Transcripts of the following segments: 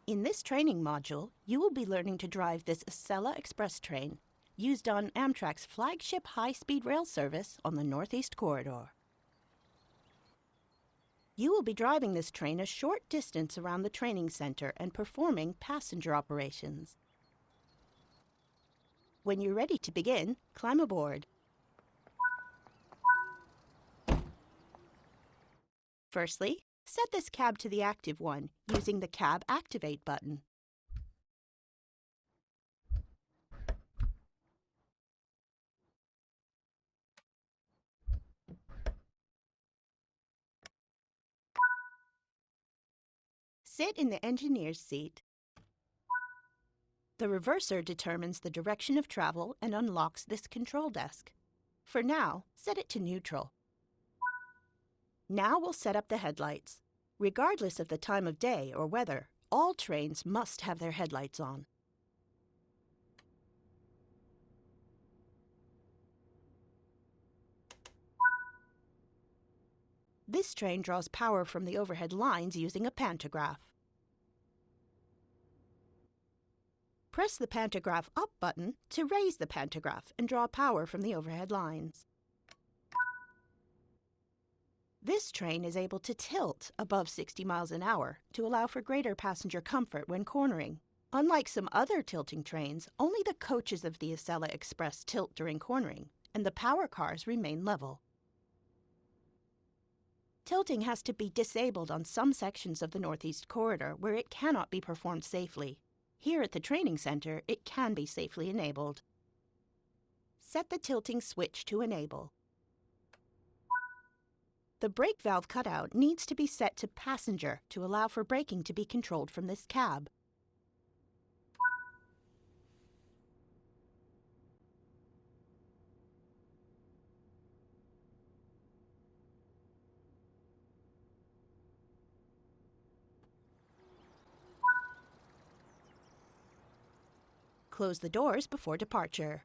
In this training module, you will be learning to drive this Acela Express train, used on Amtrak's flagship high-speed rail service on the Northeast Corridor. You will be driving this train a short distance around the training center and performing passenger operations. When you're ready to begin, climb aboard. Firstly, set this cab to the active one using the Cab Activate button. Sit in the engineer's seat. The reverser determines the direction of travel and unlocks this control desk. For now, set it to neutral. Now we'll set up the headlights. Regardless of the time of day or weather, all trains must have their headlights on. This train draws power from the overhead lines using a pantograph. Press the pantograph up button to raise the pantograph and draw power from the overhead lines. This train is able to tilt above 60 miles an hour to allow for greater passenger comfort when cornering. Unlike some other tilting trains, only the coaches of the Acela Express tilt during cornering, and the power cars remain level. Tilting has to be disabled on some sections of the Northeast Corridor where it cannot be performed safely. Here at the training center, it can be safely enabled. Set the tilting switch to enable. The brake valve cutout needs to be set to passenger to allow for braking to be controlled from this cab. Close the doors before departure.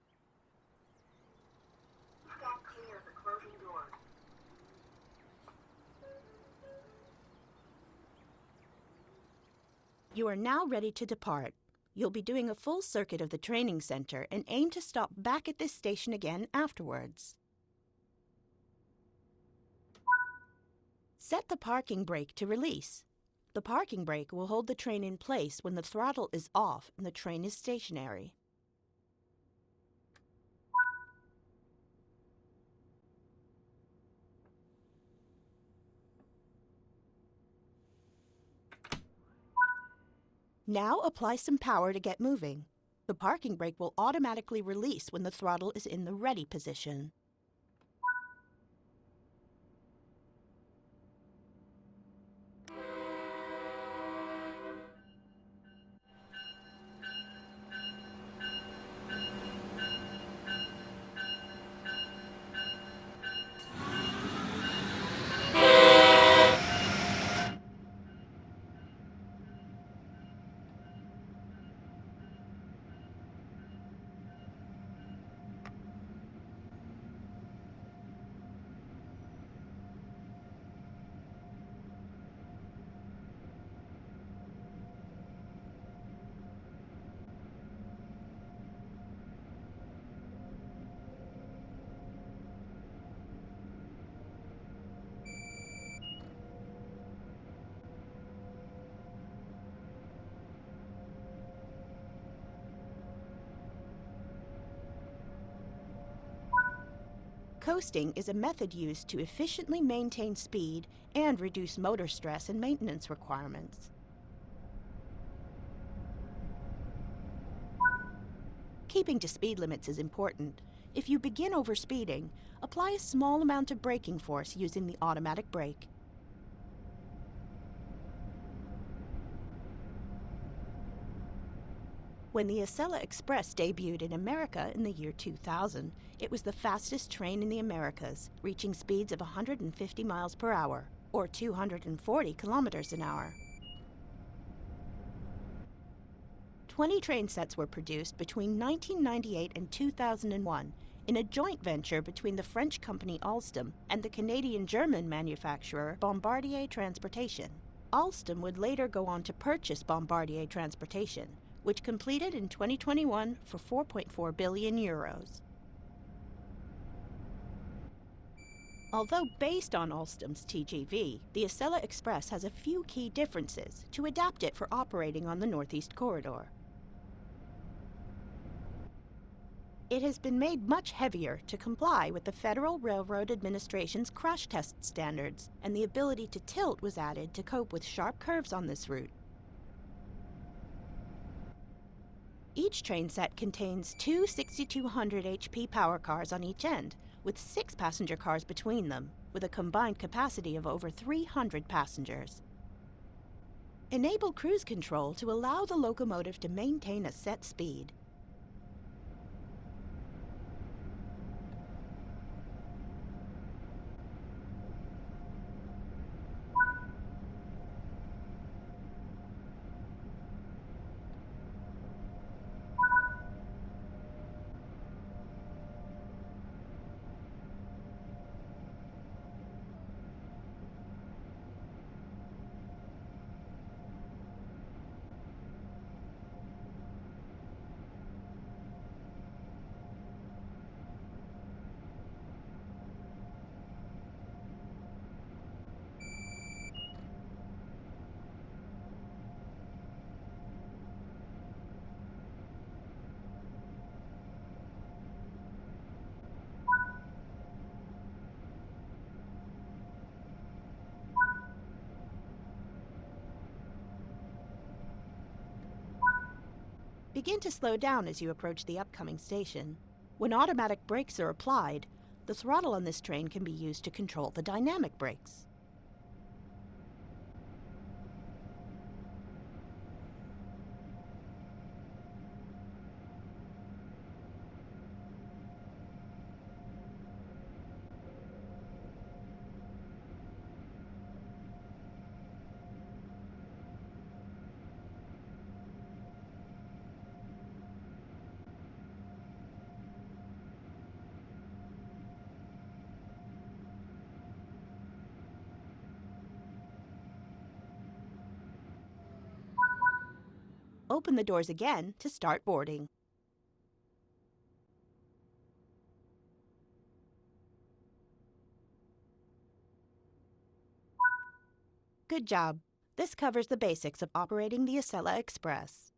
Stand clear of the closing door. You are now ready to depart. You'll be doing a full circuit of the training center and aim to stop back at this station again afterwards. Set the parking brake to release. The parking brake will hold the train in place when the throttle is off and the train is stationary. Now apply some power to get moving. The parking brake will automatically release when the throttle is in the ready position. Coasting is a method used to efficiently maintain speed and reduce motor stress and maintenance requirements. Keeping to speed limits is important. If you begin overspeeding, apply a small amount of braking force using the automatic brake. When the Acela Express debuted in America in the year 2000, it was the fastest train in the Americas, reaching speeds of 150 miles per hour, or 240 kilometers an hour. 20 train sets were produced between 1998 and 2001 in a joint venture between the French company Alstom and the Canadian-German manufacturer Bombardier Transportation. Alstom would later go on to purchase Bombardier Transportation, which completed in 2021 for 4.4 billion euros. Although based on Alstom's TGV, the Acela Express has a few key differences to adapt it for operating on the Northeast Corridor. It has been made much heavier to comply with the Federal Railroad Administration's crash test standards, and the ability to tilt was added to cope with sharp curves on this route. Each train set contains two 6,200 HP power cars on each end, with 6 passenger cars between them, with a combined capacity of over 300 passengers. Enable cruise control to allow the locomotive to maintain a set speed. Begin to slow down as you approach the upcoming station. When automatic brakes are applied, the throttle on this train can be used to control the dynamic brakes. Open the doors again to start boarding. Good job. This covers the basics of operating the Acela Express.